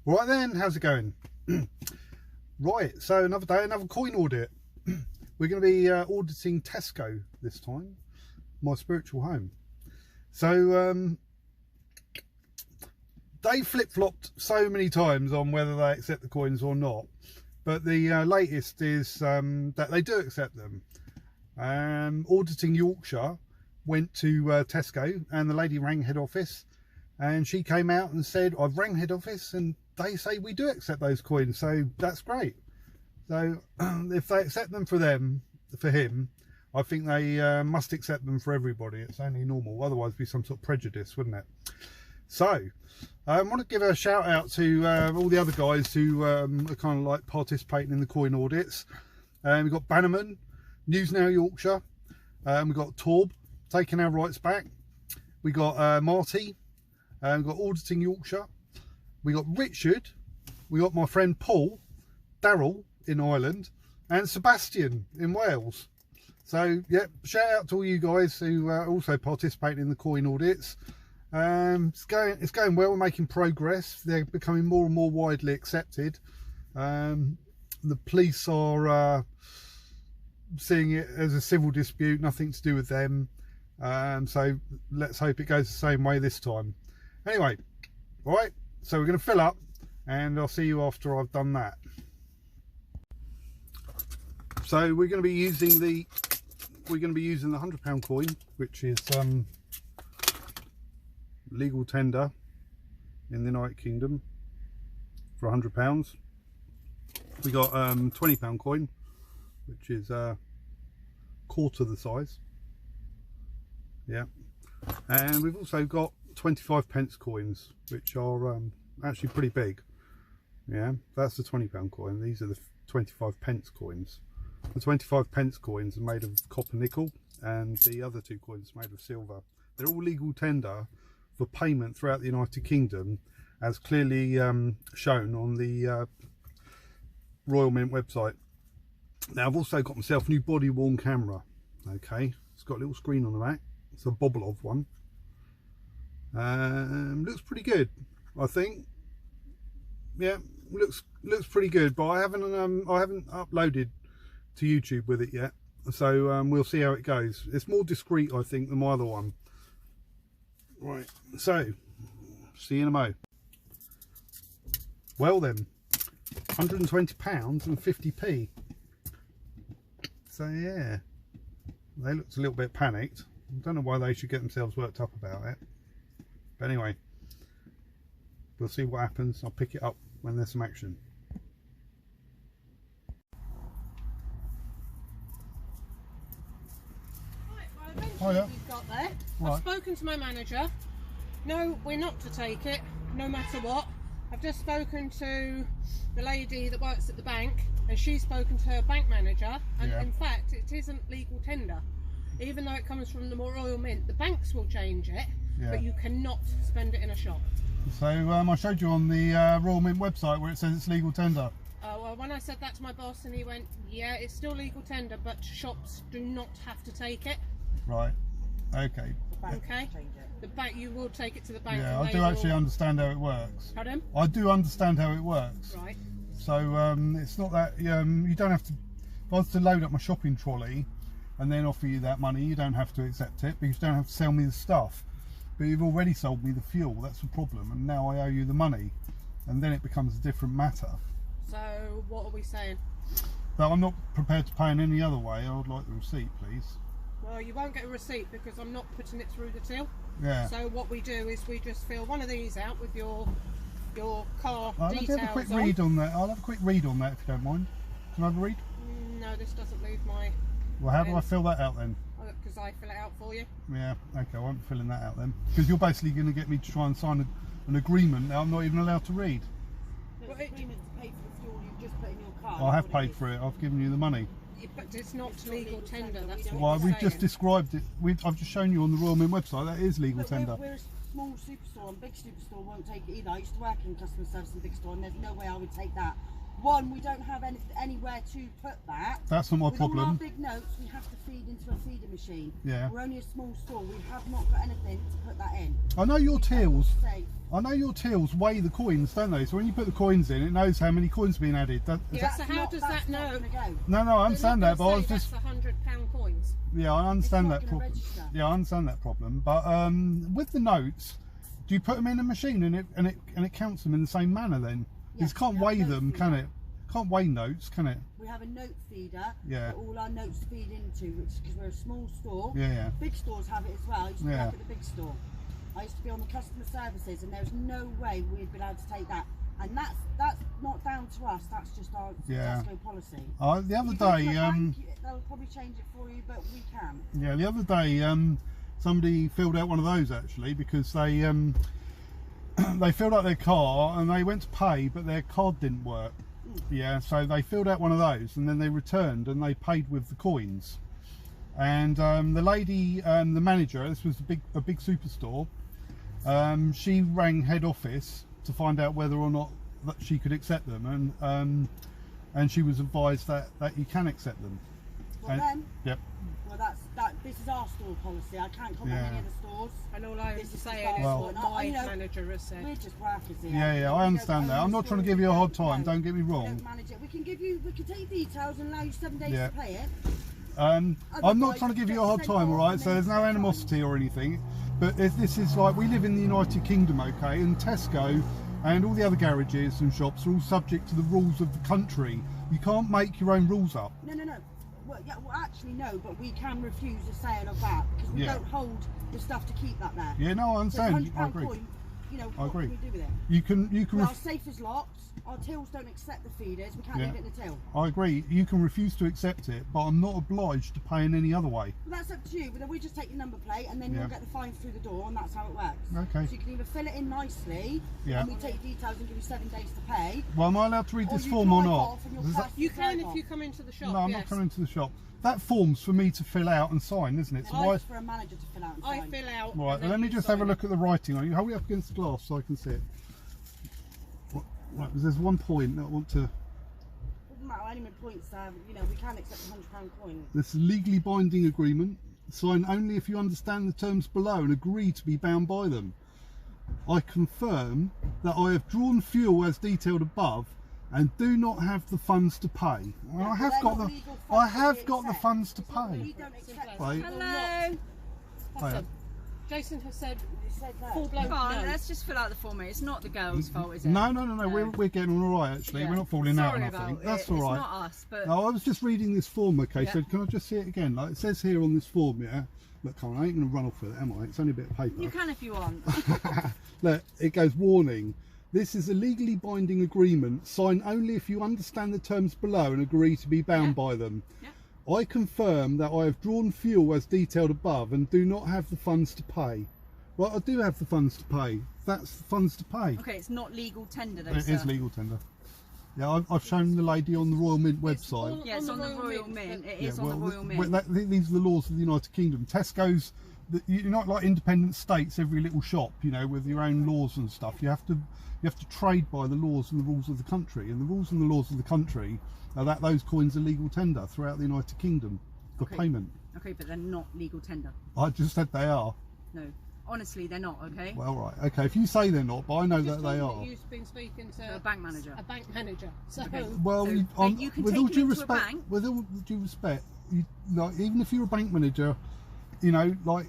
Right then, how's it going? Right, so another day, another coin audit. We're going to be auditing Tesco this time, my spiritual home. So they flip-flopped so many times on whether they accept the coins or not, but the latest is that they do accept them. Auditing Yorkshire went to Tesco, and the lady rang head office, and she came out and said, I've rang head office and they say we do accept those coins, so that's great. So if they accept them for him, I think they must accept them for everybody. It's only normal, otherwise it'd be some sort of prejudice, wouldn't it? So I want to give a shout out to all the other guys who are kind of like participating in the coin audits. We've got Bannerman, News Now Yorkshire, we've got Torb, Taking Our Rights Back, we got Marty, we've got Auditing Yorkshire, we got Richard, we got my friend Paul, Daryl in Ireland, and Sebastian in Wales. So yeah, shout out to all you guys who also participate in the coin audits. It's going well. We're making progress. They're becoming more and more widely accepted. The police are seeing it as a civil dispute, nothing to do with them. So let's hope it goes the same way this time. Anyway, all right. So we're going to fill up, and I'll see you after I've done that. So we're going to be using the £100 coin, which is legal tender in the United Kingdom for £100. We got £20 coin, which is quarter the size. Yeah, and we've also got 25p coins, which are actually pretty big. Yeah, that's the £20 coin. These are the 25p coins. The 25p coins are made of copper nickel, and the other two coins are made of silver. They're all legal tender for payment throughout the United Kingdom, as clearly shown on the Royal Mint website. Now I've also got myself a new body worn camera. Okay, it's got a little screen on the back. It's a Bobolov one. Looks pretty good, I think. Yeah, looks pretty good, but I haven't uploaded to YouTube with it yet, so we'll see how it goes. It's more discreet, I think, than my other one. Right, so see you in a mo. Well then, £120 and 50p. So yeah, they looked a little bit panicked. I don't know why they should get themselves worked up about it, but anyway, we'll see what happens. I'll pick it up when there's some action. Right, well, eventually we've got there. Right. I've spoken to my manager. No, we're not to take it, no matter what. I've just spoken to the lady that works at the bank, and she's spoken to her bank manager, and in fact it isn't legal tender. Even though it comes from the Royal Mint, the banks will change it, but you cannot spend it in a shop. So I showed you on the Royal Mint website where it says it's legal tender. Well, when I said that to my boss, and he went, yeah, it's still legal tender, but shops do not have to take it. Right, okay. Okay, the bank, you will take it to the bank. Yeah, I do actually understand how it works. Pardon? I do understand how it works. Right. So it's not that, you don't have to, if I was to load up my shopping trolley and then offer you that money, you don't have to accept it, because you don't have to sell me the stuff. But you've already sold me the fuel, that's the problem, and now I owe you the money, and then it becomes a different matter. So what are we saying? That I'm not prepared to pay in any other way. I would like the receipt, please. Well, you won't get a receipt because I'm not putting it through the till. Yeah. So what we do is we just fill one of these out with your car I'll details have a quick read on that. I'll have a quick read on that if you don't mind. Can I have a read? No, this doesn't leave my... Well, how do I fill that out then? Because I fill it out for you. Yeah, okay, I won't be filling that out then. Because you're basically going to get me to try and sign an agreement that I'm not even allowed to read. No, it's agreement to pay for the fuel you've just put in your car. I have paid for it, I've given you the money. Yeah, but it's not legal tender, that's Well, we've just described it. I've just shown you on the Royal Mint website, that is legal tender. We're a small superstore, and big superstore won't take it either. I used to work in customer service in big store, and there's no way I would take that One, we don't have anywhere to put that. That's not my With all our problem. big notes, we have to feed into a feeder machine. Yeah. We're only a small store. We have not got anything to put that in. I know your tills. Safe. I know your tills weigh the coins, don't they? So when you put the coins in, it knows how many coins are being added. Yeah, so how does that know? No, I understand that, but I was just. That's £100 coins. Yeah, I understand It's that not gonna problem. register. Yeah, I understand that problem. But with the notes, do you put them in a machine and it counts them in the same manner then? Yes, it can't we have weigh a note them, can feeder. it? Can't weigh notes, can it? We have a note feeder Yeah. that all our notes feed into, which because we're a small store. Yeah. Big stores have it as well. I used to Yeah. work at the big store. I used to be on the customer services, and there's no way we'd be allowed to take that. And that's not down to us. That's just our Tesco policy. The other You go to day, a bank, they'll probably change it for you, but we can. yeah, the other day, somebody filled out one of those actually because they they filled out their car and they went to pay, but their card didn't work. Yeah, so they filled out one of those and then they returned and they paid with the coins. And the lady, the manager, this was a big superstore. She rang head office to find out whether or not that she could accept them, and she was advised that you can accept them. Well then, Yep. well this is our store policy. I can't comment on any other stores. And all I have This to is say our is Well- what store. my You know, manager has said. We're just workers here. Yeah, I understand that. I'm not trying to give you a hard time. Don't get me We wrong. don't manage it. We can take details and allow you 7 days Yeah. to pay it. I'm not trying to give you a hard time, all right? So there's no animosity or anything. But this is like, we live in the United Kingdom, okay? And Tesco and all the other garages and shops are all subject to the rules of the country. You can't make your own rules up. No. Well, yeah, well, actually, no, but we can refuse the sale of that because we Yeah. don't hold the stuff to keep that there. Yeah, no, I So understand. £100 I agree. coin, you know, I what agree. can we do with it? You can Well, our safe is locked. Our tills don't accept the feeders. We can't Yeah. leave it in the till. I agree. You can refuse to accept it, but I'm not obliged to pay in any other way. Well, that's up to you. But then we just take your number plate and then Yeah. you'll get the fine through the door, and that's how it works. Okay. So you can either fill it in nicely, Yeah. and we take details and give you 7 days to pay. Well, am I allowed to read Or this you form or drive not? off and you'll Does that- pass You the can drive if you off. come into the shop. No, I'm yes. not coming to the shop. That form's for me to fill out and sign, isn't it? So It's why? for a manager to fill out and I sign. fill out. Right, and then let me you just have a sign look at the writing on it. Hold it up against the glass so I can see it. Right, there's one point that I want to. Doesn't matter any points. You know, we can accept a £100 coin. This legally binding agreement. Sign only if you understand the terms below and agree to be bound by them. I confirm that I have drawn fuel as detailed above and do not have the funds to pay. Well, Yeah, I but have they're got not the. legal funds I that have we got the accept. funds to It's not that pay. we don't accept. Right. Hello. Awesome. Jason has said You said that. full blown Come on, no. let's just fill out the form. It's not the girls' fault, is it? No. We're getting on all right actually. Yeah. We're not falling out or Sorry nothing. about That's it. all right. It's not us, but No, I was just reading this form, okay, Yeah. so can I just see it again? Like it says here on this form, yeah? Look, come on, I ain't going to run off with it, am I? It's only a bit of paper. you can if you want. Look, it goes, warning. This is a legally binding agreement. Sign only if you understand the terms below and agree to be bound by them. Yeah. I confirm that I have drawn fuel as detailed above and do not have the funds to pay. Well, I do have the funds to pay. That's the funds to pay. Okay, it's not legal tender though, It sir. is legal tender. Yeah, I've shown the lady on the Royal Mint website. Yeah, it's on the Royal Mint. It is Yeah, on the well, Royal Mint. these are the laws of the United Kingdom. Tesco's, you're not like independent states. Every little shop, you know, with your own laws and stuff. You have to trade by the laws and the rules of the country. And the rules and the laws of the country are that those coins are legal tender throughout the United Kingdom for Okay. payment. Okay, but they're not legal tender. I just said they are. No, honestly, they're not. Okay. Well, right, okay. If you say they're not, but I know Just that they told are. that You've been speaking to A bank manager. A bank manager. So Okay. Well, So, you, but you can with take all them due into a respect, bank. with all due respect, you, like, even if you're a bank manager, you know, like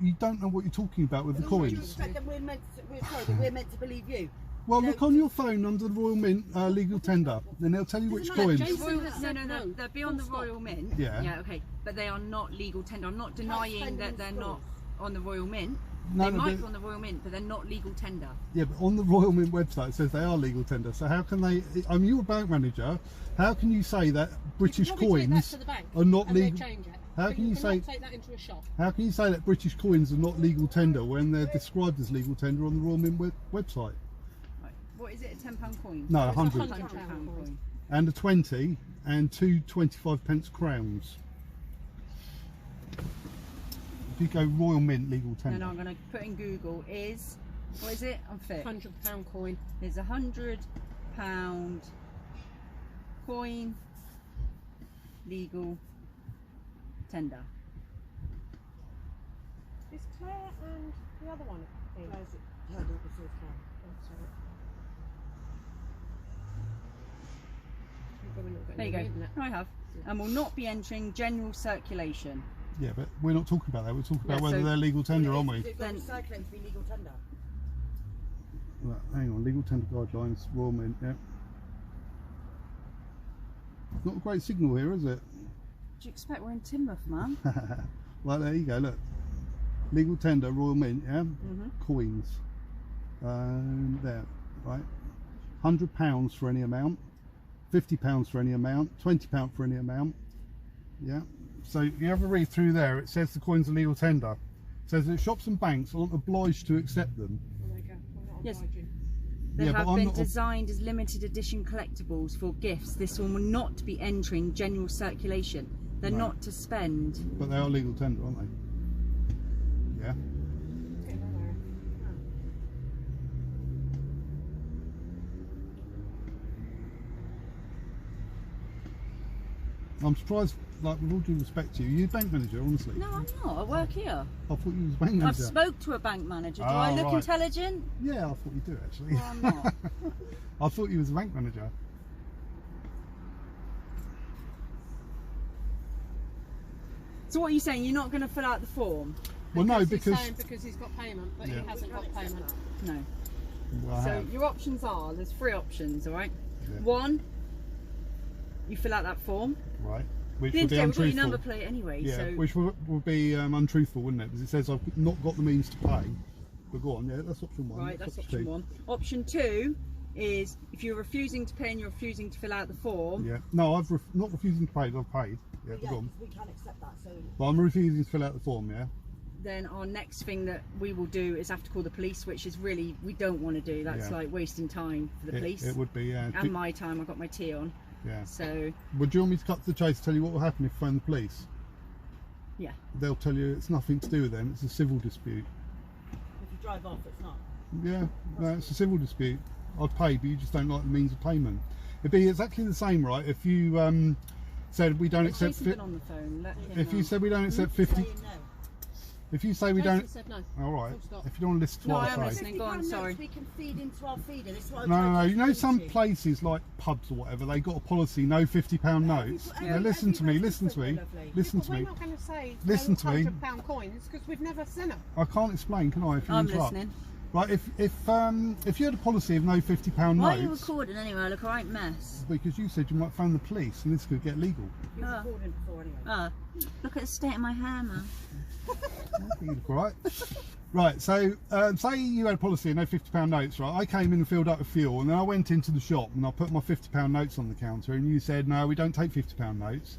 you don't know what you're talking about with the But would you coins. expect that we're meant to believe you? Well, No. look on your phone under the Royal Mint legal tender, then they'll tell you which Doesn't matter, coins. Jason- Royal, has no, said no, no, no. they'll be on the Full stop. Royal Mint. Yeah. Yeah, okay, but they are not legal tender. I'm not spend denying them that in they're not on the Royal Mint. No, They no, might they- be on the Royal Mint, but they're not legal tender. Yeah, but on the Royal Mint website it says they are legal tender. So how can they? I mean, you're a bank manager. How can you say that British you can probably take that coins to the bank are not and they legal? change it. How But can you cannot say? take that into a shop? How can you say that British coins are not legal tender when they're described as legal tender on the Royal Mint website? Right. What is it? A £10 coin? No, It's a 100. £100 £100 coin. And a 20 and two 25p crowns. If you go Royal Mint legal tender. And I'm going to put in Google what is it? I'm fit. £100 coin. There's £100 coin, legal, tender. Is Claire and the other one in? Her double source card. There you go. I have. And will not be entering general circulation. Yeah, but we're not talking about that. We're talking about Yeah, whether so- they're legal tender, aren't we? It's Then- circulating to be legal tender. Right, hang on, legal tender guidelines, Royal Mint, yeah. Not a great signal here, is it? Do you expect we're in Teignmouth, man? Well, there you go, look. Legal tender, Royal Mint, yeah? Coins. There, right. £100 for any amount, £50 for any amount, £20 for any amount, yeah? So you have a read through there, it says the coins are legal tender. It says that shops and banks aren't obliged to accept them. There you go. I'm not Yes. obliging. They Yeah, but have I'm been not- designed as limited edition collectibles for gifts. This one will not be entering general circulation. They're No. not to spend. But they are legal tender, aren't they? Yeah. It's getting nowhere. I'm surprised, like, with all due respect to you, you're a bank manager, honestly. No, I'm not. I work here. I thought you was a bank I've manager. spoke to a bank manager. Do Oh, I look right. intelligent? Yeah, I thought you do, actually. Well, I'm not. I thought you was a bank manager. So what are you saying? You're not going to fill out the form? Well, no, He's because... saying because he's got payment, but Yeah. he hasn't got payment. No. Well, I So have. your options are, there's 3 options, all right? Yeah. 1, you fill out that form. Right. Which At the would end of be the day, we've got your untruthful. number plate anyway, Yeah, so... which would be untruthful, wouldn't it? Because it says I've not got the means to pay. But go on, yeah, that's option 1. Right, that's option 1. Option 2 is if you're refusing to pay and you're refusing to fill out the form. Yeah. No, not refusing to pay, I've paid. Yeah, Yeah, go on. 'cause we can't accept that. So But I'm refusing to fill out the form, yeah? Then our next thing that we will do is have to call the police, which is really, we don't want to do. That's Yeah. like wasting time for the police. It would be, yeah. And my time, I've got my tea on. Yeah. So, Would you want me to cut to the chase, tell you what will happen if you phone the police? yeah. They'll tell you it's nothing to do with them, it's a civil dispute. if you drive off, it's not. Yeah, no, it's a civil dispute. I've paid, but you just don't like the means of payment. It'd be exactly the same, right? If you said we don't Has accept... Jason been on the phone? Let him If you know. said we don't accept 50... Saying no. If you say we Jason don't... said no. All right. Full stop. If you don't want to listen to No, what I am I say... listening. Go on, £50 sorry. notes we can feed into our feeder. This is what I'm No, trying no, to you know explain some to you. places like pubs or whatever, they got a policy, no £50 notes. every- Now listen to me, every listen to me, restaurant's different, listen But to we're me. not going to say Listen no to me. £100 coins because we've never seen them. I can't explain, can I, if you I'm interrupt? listening. Right, if you had a policy of no £50 Why are you notes, recording anyway? I look a right mess. because you said you might phone the police and this could get legal. You've recorded before anyway. Look at the state of my hair, man. You look all right. Right, so say you had a policy of no £50 notes, right? I came in and filled up with fuel, and then I went into the shop and I put my £50 notes on the counter, and you said, no, we don't take £50 notes,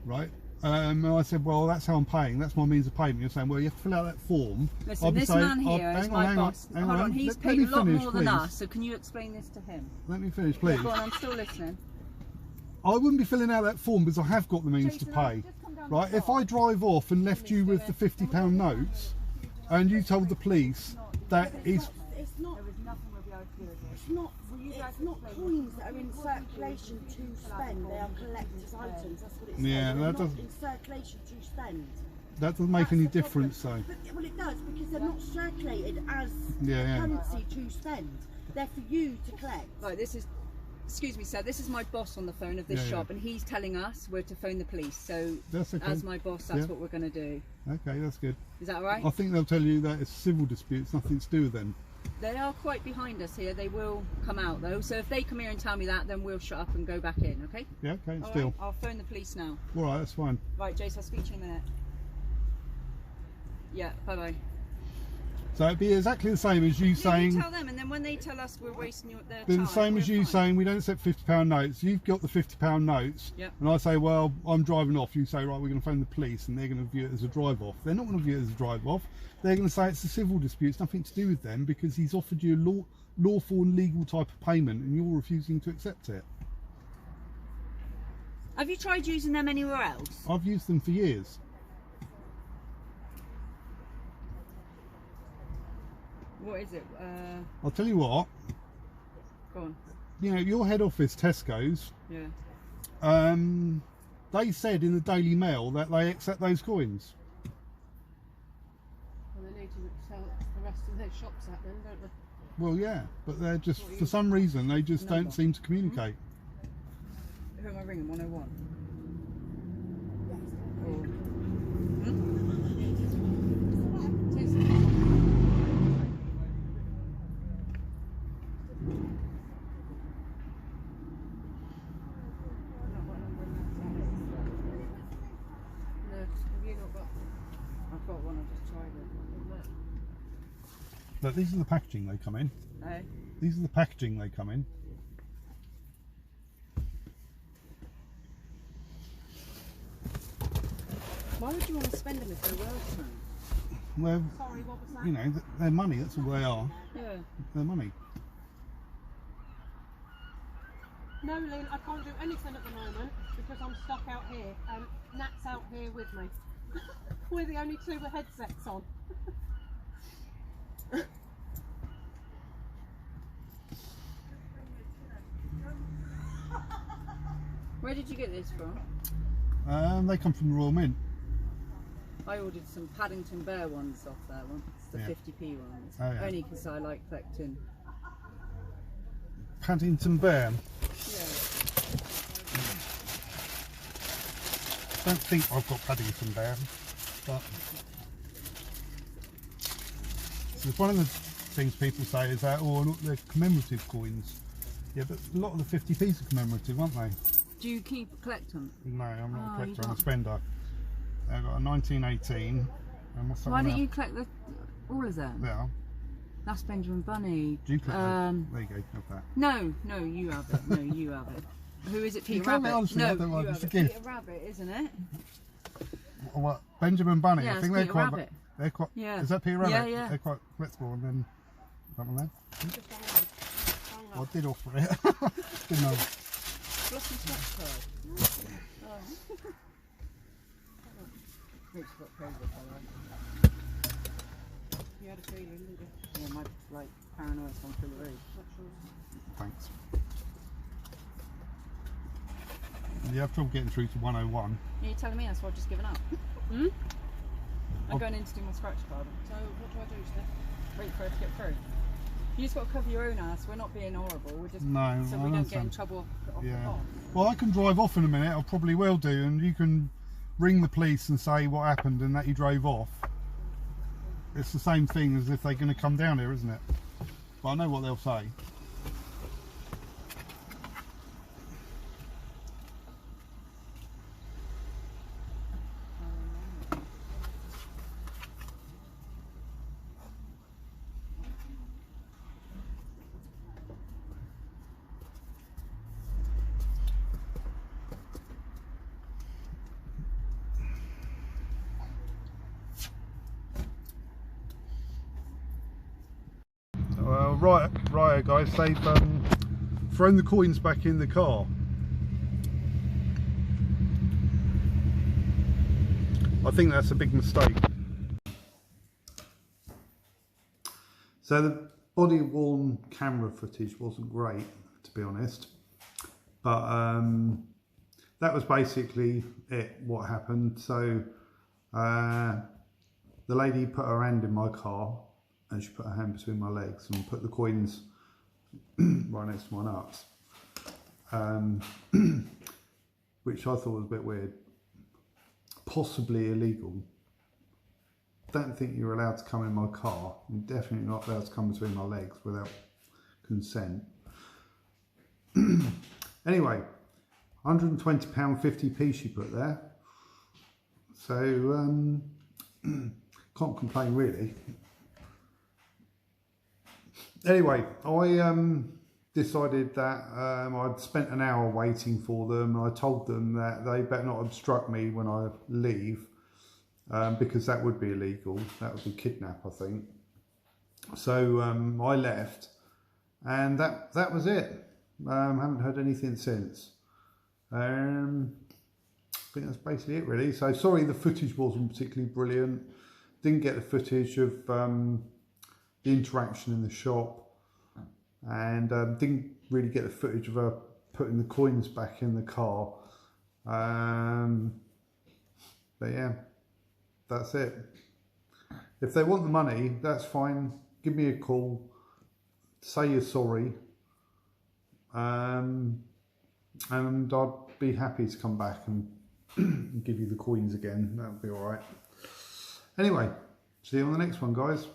right? And I said, well, that's how I'm paying, that's my means of payment. You're saying, well, you have to fill out that form. Listen, I'll be this saying- man here is hang on, my hang on, boss. hang Hold on. on, he's Let paid me a lot finish, more than please. us, so can you explain this to him? Let me finish, please. Go on, I'm still listening. I wouldn't be filling out that form because I have got the means to pay. Right, if I drive off and left you with the £50 notes and you told the police that is... It's not. It's not. It's not coins that are in circulation to spend. They are collector's items. That's what it says. Yeah, They're that not doesn't- in circulation to spend. That doesn't make That's any the problem. difference, though. But, well, it does because they're not circulated as Yeah. currency to spend. They're for you to collect. Right, this is, excuse me sir, this is my boss on the phone of this Yeah, shop yeah. and he's telling us we're to phone the police. So That's okay. as my boss, that's Yeah. what we're going to do. Okay, that's good. Is that all right? I think they'll tell you that it's a civil dispute, it's nothing to do with them. They are quite behind us here. They will come out though. So if they come here and tell me that, then we'll shut up and go back in, okay? Yeah, okay, All still. right, I'll phone the police now. Alright, that's fine. Right, Jace, I'll speak to you in a minute. Yeah, bye-bye. So it'd be exactly the same as you Yeah, saying... you tell them, and then when they tell us we're wasting their Be time, the same as we're you fine. saying we don't accept £50 notes. You've got the £50 notes, Yep. and I say, well, I'm driving off. You say, right, we're going to phone the police, and they're going to view it as a drive off. They're not going to view it as a drive off. They're going to say it's a civil dispute. It's nothing to do with them because he's offered you a lawful and legal type of payment, and you're refusing to accept it. Have you tried using them anywhere else? I've used them for years. What is it? I'll tell you what. Go on. You know, your head office, Tesco's. Yeah. They said in the Daily Mail that they accept those coins. Well, they need to sell the rest of their shops out then, don't they? Well, yeah, but they're just, for some reason, they just don't seem to communicate. Who am I ringing? 101? I've got one, I just tried it. But these are the packaging they come in. Oh. These are the packaging they come in. Why would you want to spend them if they're worth something? Well, Sorry, what was that? you know, they're money, that's all they are. Yeah. They're money. No, Lynn, I can't do anything at the moment because I'm stuck out here and Nat's out here with me. We're the only two with headsets on. Where did you get this from? They come from the Royal Mint. I ordered some Paddington Bear ones off there once, the 50p ones. Oh, yeah. Only because I like collecting. Paddington Bear. Yeah. I don't think I've got Paddington Bear, but so it's one of the things people say is that, oh, look, they're commemorative coins. Yeah, but a lot of the 50p's are commemorative, aren't they? Do you collect them? No, I'm not a Oh, collector, you I'm a don't. spender. I've got a 1918. And what's that Why one don't now? you collect all of them? Yeah. That's Benjamin Bunny. Do you collect them? There you go, have that. No, you have it. No, you have it. Who is it? Peter You can't Rabbit? answer, I No, don't want you to have it. forgive. Peter Rabbit, isn't it? What? Benjamin Bunny? Yeah, I it's think they're Peter quite. Rabbit. They're quite. Yeah. Is that Peter Rabbit? Yeah, yeah. They're quite collectible, and then that one there. Just hang on. I did offer it. Didn't know. Glossy scratch card. Oh. Rich got COVID, alright. You had a feeling, didn't you? Yeah, my paranoia's gone through the roof. Thanks. You have trouble getting through to 101. Are you telling me that's why I've just given up? I'm going in to do my scratch card. So what do I do, Steph? Wait for it to get through. You just got to cover your own ass. We're not being horrible. We're just No, so I we don't get in understand. trouble off the Yeah. hop. Well, I can drive off in a minute. I probably will do, and you can ring the police and say what happened and that you drove off. It's the same thing as if they're going to come down here, isn't it? But I know what they'll say. Right, guys, they've thrown the coins back in the car. I think that's a big mistake. So the body-worn camera footage wasn't great, to be honest, but that was basically what happened. So the lady put her hand in my car and she put her hand between my legs and put the coins right next to my nuts, which I thought was a bit weird, possibly illegal. Don't think you're allowed to come in my car. You're definitely not allowed to come between my legs without consent. Anyway, £120 50p she put there, so can't complain really. Anyway, I decided that I'd spent an hour waiting for them. I told them that they better not obstruct me when I leave, because that would be illegal. That would be kidnap, I think. So I left, and that was it. Haven't heard anything since. I think that's basically it, really. So sorry the footage wasn't particularly brilliant. Didn't get the footage of the interaction in the shop, and didn't really get the footage of her putting the coins back in the car. But yeah, that's it. If they want the money, that's fine. Give me a call. Say you're sorry. And I'd be happy to come back and give you the coins again. That would be alright. Anyway, see you on the next one, guys.